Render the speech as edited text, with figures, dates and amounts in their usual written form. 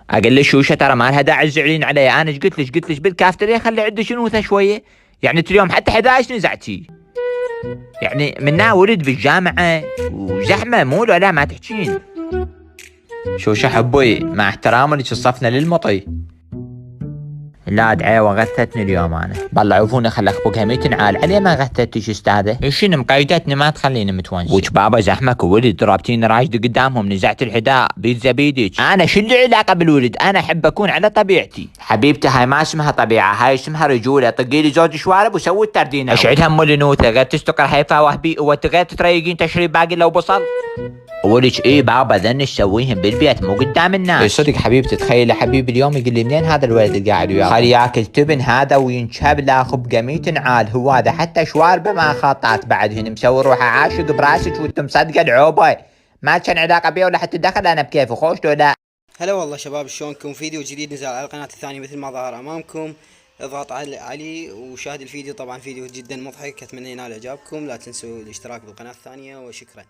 اقول له شوشه ترى ما لها داعي تزعلين علي، انا ايش قلت لك بالكافتريا خلي عندك انوثه شويه. يعني اليوم حتى 11 نزعتي. يعني منها ولد بالجامعه وزحمه مو لا ما تحكين. شوشه حبي مع احترامي لك صفنا للمطي. لا دعيوة غثتني اليوم انا. بالله عفوني خلي اخبقها 100 عال علي ما غثتش استاذه. شنو مقيدتني ما تخليني متونس. وش بابا زحمك وولد رابطين راجد قدامهم نزعت الحذاء بيتزا بيدك. انا شو اللي علاقه بالولد؟ انا احب اكون على طبيعتي. حبيبتي هاي ما اسمها طبيعه، هاي اسمها رجوله. طقي لي زوج شوارب وسوي التردين. اشعد هم الانوثه غير تستقر هيفا وهبي وغير تريقين تشريب باقي لو بصل. ولك ايه بابا ذن تسويهم بالبيت مو قدام الناس. اي صدق حبيبتي. تخيل حبيبي اليوم يقول لي منين هذا الولد اللي قاعد وياه؟ خلي ياكل تبن هذا وينشب له خبقه 100 عال. هو هذا حتى شواربه ما خطات بعد هنا مسوي روحه عاشق براسك وانت مصدقه العوبه. ما كان علاقه بيه ولا حتى دخل انا بكيفه خوش ولا. هلا والله شباب، شلونكم؟ فيديو جديد نزل على القناة الثانية مثل ما ظهر امامكم. اضغط علي وشاهد الفيديو. طبعا فيديو جدا مضحك، اتمنى ينال اعجابكم. لا تنسوا الاشتراك بالقناة الثانية وشكرا.